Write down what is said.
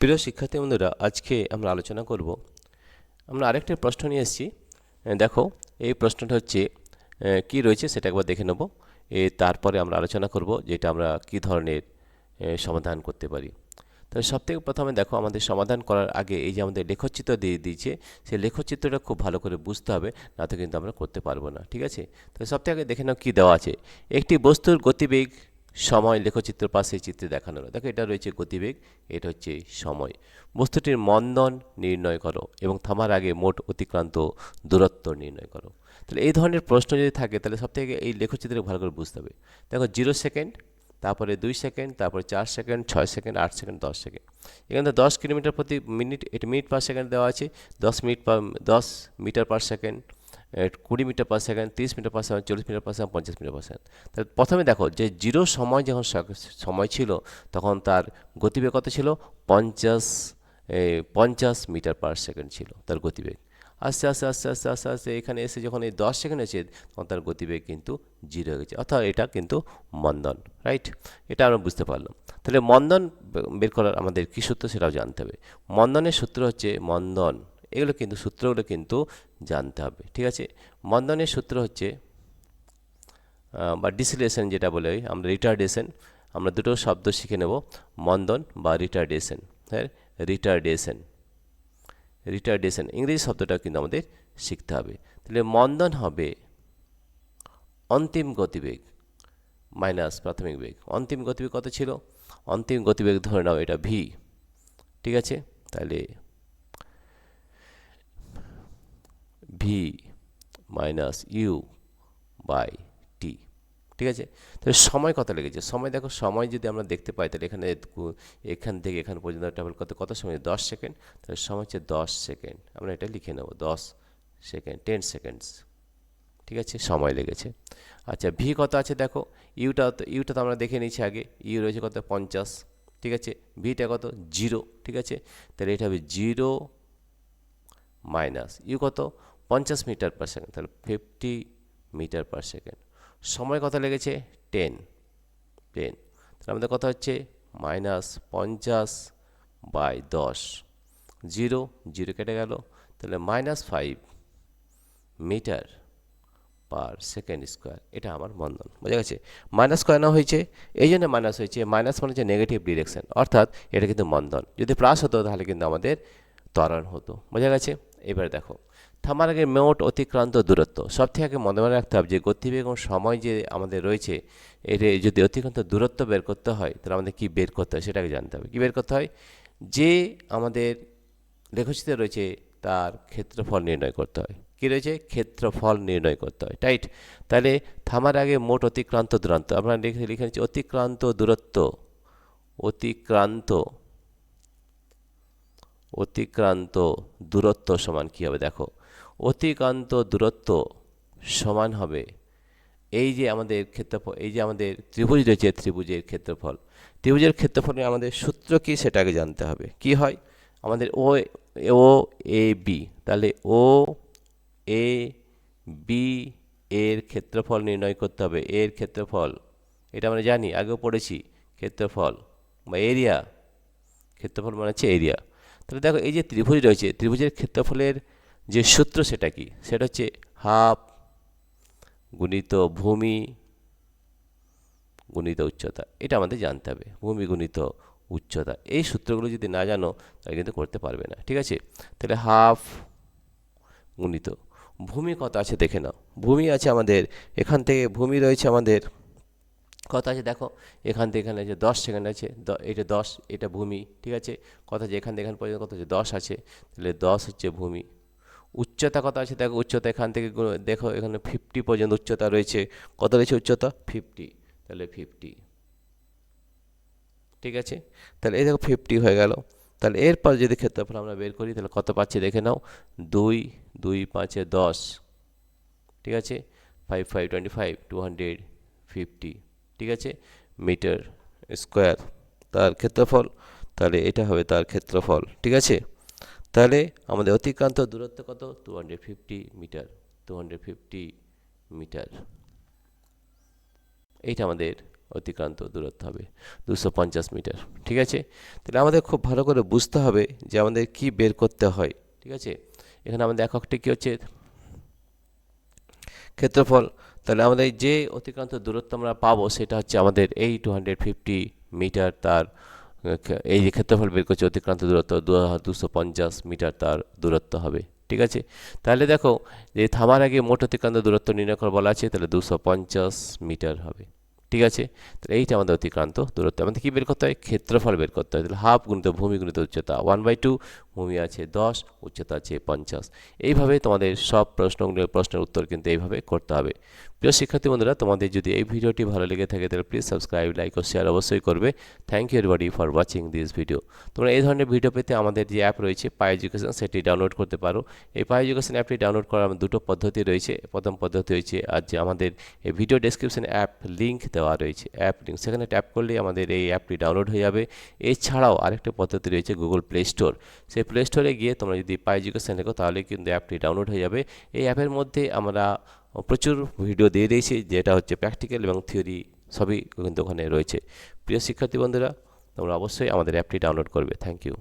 প্রিয় শিক্ষার্থী বন্ধুরা, আজকে আমরা আলোচনা করব। আমরা আরেকটি প্রশ্ন নিয়ে এসেছি। দেখো, এই প্রশ্নটা হচ্ছে কি রয়েছে সেটা একবার দেখে নেব। তারপরে আমরা আলোচনা করব যেটা আমরা কি ধরনের সমাধান করতে পারি। তাহলে সবথেকে প্রথমে দেখো, আমাদের সমাধান করার আগে এই যে আমাদের লেখচিত্র দিয়ে দিয়েছে, সেই লেখচিত্রটা খুব ভালো করে বুঝতে হবে, না তো কিন্তু আমরা করতে পারবো না। ঠিক আছে? তাহলে সবথেকে আগে দেখে নাও কি দেওয়া আছে। একটি বস্তুর গতিবেগ সময় লেখচিত্র পাশে চিত্রে দেখানো হলো। দেখো, এটা রয়েছে গতিবেগ, এটা হচ্ছে সময়। বস্তুটির মন্দন নির্ণয় করো এবং থামার আগে মোট অতিক্রান্ত দূরত্ব নির্ণয় করো। তাহলে এই ধরনের প্রশ্ন যদি থাকে, তাহলে সবথেকে এই লেখচিত্রকে ভালো করে বুঝতে হবে। দেখো, 0 সেকেন্ড, তারপরে 2 সেকেন্ড, তারপরে 4 সেকেন্ড, 6 সেকেন্ড, 8 সেকেন্ড, 10 সেকেন্ড। এখানে 10 কিলোমিটার প্রতি মিনিট, এটা মিনিট পার সেকেন্ড দেওয়া আছে। 10 metre per second, 20 metre per second, 30 metre per second, 40 metre per second, 50 metre per second. তাহলে প্রথমে দেখো যে জিরো সময় যখন সময় ছিল, তখন তার গতিবেগ কত ছিল? 50 মিটার পার সেকেন্ড ছিল তার গতিবেগ। আস্তে আস্তে আস্তে আস্তে আস্তে আস্তে এখানে এসে যখন এই 10 সেকেন্ড হয়েছে, তখন তার গতিবেগ কিন্তু 0 হয়ে গেছে, অর্থাৎ এটা কিন্তু মন্দন। রাইট? এটা আমরা বুঝতে পারলাম। তাহলে মন্দন বের করার আমাদের কী সূত্র সেটাও জানতে হবে। মন্দনের সূত্র হচ্ছে মন্দন, এগুলো কিন্তু সূত্রগুলো কিন্তু জানতে হবে। ঠিক আছে? মন্দনের সূত্র হচ্ছে বা ডিসিলেশন যেটা বলে আমরা, রিটার্ডেশন। আমরা দুটো শব্দ শিখে নেব, মন্দন বা রিটার্ডেশন। হ্যাঁ, রিটার্ডেশন, রিটার্ডেশন ইংরেজি শব্দটা কিন্তু আমাদের শিখতে হবে। তাহলে মন্দন হবে অন্তিম গতিবেগ মাইনাস প্রাথমিক বেগ। অন্তিম গতিবেগ কত ছিল? অন্তিম গতিবেগ ধরে নাও এটা ভি। ঠিক আছে? তাহলে V minus you by T. ঠিক আছে? তাহলে সময় কত লেগেছে? সময় দেখো, সময় যদি আমরা দেখতে পাই, তাহলে এখান থেকে এখান পর্যন্ত ট্রাভেল করতে কত সময়? 10 সেকেন্ড। তাহলে সময় হচ্ছে 10 সেকেন্ড। আমরা এটা লিখে নেব, 10 সেকেন্ড, 10 সেকেন্ডস। ঠিক আছে? সময় লেগেছে। আচ্ছা, ভি কত আছে দেখো। ইউটা তো আমরা দেখে নিচ্ছি আগে। ইউ রয়েছে কত? 50। ঠিক আছে? ভিটা কত? 0। ঠিক আছে? তাহলে এটা হবে 0 মাইনাস ইউ কত? 50 মিটার পার সেকেন্ড, তাহলে 50 মিটার পার সেকেন্ড। সময় কত লেগেছে? 10। তাহলে আমাদের কথা হচ্ছে -50/10, 0 0 কেটে গেল, তাহলে -5 মিটার পার সেকেন্ড স্কোয়ার। এটা আমার মন্দন। বোঝা গেছে? মাইনাস কেন হয়েছে? এই জন্য মাইনাস হয়েছে, মাইনাস মানে হচ্ছে নেগেটিভ ডিরেকশন, অর্থাৎ এটা কিন্তু মন্দন। যদি প্লাস হতো তাহলে কিন্তু আমাদের ত্বরণ হতো। বোঝা গেছে? এবার দেখো, থামার আগে মোট অতিক্রান্ত দূরত্ব। সব থেকে আগে মনে রাখতে হবে যে গতিবেগ এবং সময় যে আমাদের রয়েছে, এর যদি অতিক্রান্ত দূরত্ব বের করতে হয়, তাহলে আমাদের কী বের করতে হয় সেটাকে জানতে হবে। কী বের করতে হয়? যে আমাদের লেখচিত্রে রয়েছে তার ক্ষেত্রফল নির্ণয় করতে হয়। কী রয়েছে? ক্ষেত্রফল নির্ণয় করতে হয়। রাইট? তাহলে থামার আগে মোট অতিক্রান্ত দূরত্ব আমরা লিখে নিচ্ছি, অতিক্রান্ত দূরত্ব, অতিক্রান্ত অতিক্রান্ত দূরত্ব সমান কী হবে? দেখো, অতিক্রান্ত দূরত্ব সমান হবে এই যে আমাদের ক্ষেত্রফল, এই যে আমাদের ত্রিভুজ রয়েছে, ত্রিভুজের ক্ষেত্রফল। ত্রিভুজের ক্ষেত্রফলে আমাদের সূত্র কি সেটাকে জানতে হবে। কি হয়? আমাদের ও এ বি, তাহলে ও এ বি এর ক্ষেত্রফল নির্ণয় করতে হবে। এর ক্ষেত্রফল এটা আমরা জানি, আগেও পড়েছি। ক্ষেত্রফল বা এরিয়া, ক্ষেত্রফল মানে হচ্ছে এরিয়া। তাহলে দেখো, এই যে ত্রিভুজ রয়েছে, ত্রিভুজের ক্ষেত্রফলের যে সূত্র সেটা কি? সেটা হচ্ছে হাফ গুণিত ভূমি গুণিত উচ্চতা। এটা আমাদের জানতে হবে, ভূমি গুণিত উচ্চতা। এই সূত্রগুলো যদি না জানো তাহলে কিন্তু করতে পারবে না। ঠিক আছে? তাহলে হাফ গুণিত ভূমি কত আছে দেখে নাও। ভূমি আছে আমাদের, এখান থেকে ভূমি রয়েছে আমাদের কত আছে দেখো, এখান থেকে এখানে আছে 10 সেকেন্ড আছে, এটা 10, এটা ভূমি। ঠিক আছে? কত আছে এখান থেকে এখান পর্যন্ত কত আছে? 10 আছে, তাহলে 10 হচ্ছে ভূমি। উচ্চতা কত আছে দেখো, উচ্চতা এখান থেকে দেখো, এখানে 50 পর্যন্ত উচ্চতা রয়েছে। কত রয়েছে উচ্চতা? 50, তাহলে 50। ঠিক আছে? তাহলে এই দেখো 50 হয়ে গেল। তাহলে এরপর যদি ক্ষেত্রফল আমরা বের করি, তাহলে কত পাচ্ছি দেখে নাও। 2 2 5 10। ঠিক আছে? 5 5 25, 250। ঠিক আছে? মিটার স্কোয়ার তার ক্ষেত্রফল। তাহলে এটা হবে তার ক্ষেত্রফল। ঠিক আছে? তাহলে আমাদের অতিক্রান্ত দূরত্ব কত? 250 মিটার। 250 মিটার, এইটা আমাদের অতিক্রান্ত দূরত্ব হবে 250 মিটার। ঠিক আছে, তাহলে আমাদের খুব ভালো করে বুঝতে হবে যে আমাদের কি বের করতে হয়। ঠিক আছে, এখানে আমাদের এককটি কী হচ্ছে, ক্ষেত্রফল। তাহলে আমাদের যে অতিক্রান্ত দূরত্ব আমরা পাবো সেটা হচ্ছে আমাদের এই 250 মিটার, তার এই যে ক্ষেত্রফল বের করছে অতিক্রান্ত দূরত্ব 250 মিটার তার দূরত্ব হবে। ঠিক আছে, তাহলে দেখো যে থামার আগে মোট অতিক্রান্ত দূরত্ব নির্ণয় করে বলা আছে, তাহলে 250 মিটার হবে। ঠিক আছে, তাহলে এইটা আমাদের অতিক্রান্ত দূরত্ব। আমাদের কী বের করতে হয়, ক্ষেত্রফল বের করতে হয়। তাহলে হাফ গুণিত ভূমি গুণিত উচ্চতা 1/2, ভূমি আছে 10, উচ্চতা আছে 50। এইভাবে তোমাদের সব প্রশ্নের উত্তর কিন্তু এইভাবে করতে হবে। প্রিয় শিক্ষার্থী বন্ধুরা, তোমাদের যদি এই ভিডিওটি ভালো লেগে থাকে তাহলে প্লিজ সাবস্ক্রাইব, লাইক ও শেয়ার অবশ্যই করবে। Thank you everybody for watching this video. তোমরা এই ধরনের ভিডিও পেতে আমাদের যে অ্যাপ রয়েছে পাই এডুকেশন, সেটি ডাউনলোড করতে পারো। এই পাই এডুকেশন অ্যাপটি ডাউনলোড করার দুটো পদ্ধতি রয়েছে। প্রথম পদ্ধতি হচ্ছে আর যে আমাদের এই ভিডিও ডেসক্রিপশনে অ্যাপ লিঙ্ক দেওয়া রয়েছে, অ্যাপ লিঙ্ক, সেখানে ট্যাপ করলেই আমাদের এই অ্যাপটি ডাউনলোড হয়ে যাবে। এছাড়াও আরেকটা পদ্ধতি রয়েছে গুগল প্লে স্টোর, সেই প্লে স্টোরে গিয়ে তোমরা যদি পাই এডুকেশন লেখো তাহলে কিন্তু অ্যাপটি ডাউনলোড হয়ে যাবে। এই অ্যাপের মধ্যে আমরা প্রচুর ভিডিও দিয়ে দিয়েছি, যেটা হচ্ছে প্র্যাকটিক্যাল এবং থিওরি সবই কিন্তু ওখানে রয়েছে। প্রিয় শিক্ষার্থী বন্ধুরা, তোমরা অবশ্যই আমাদের অ্যাপটি ডাউনলোড করবে। Thank you.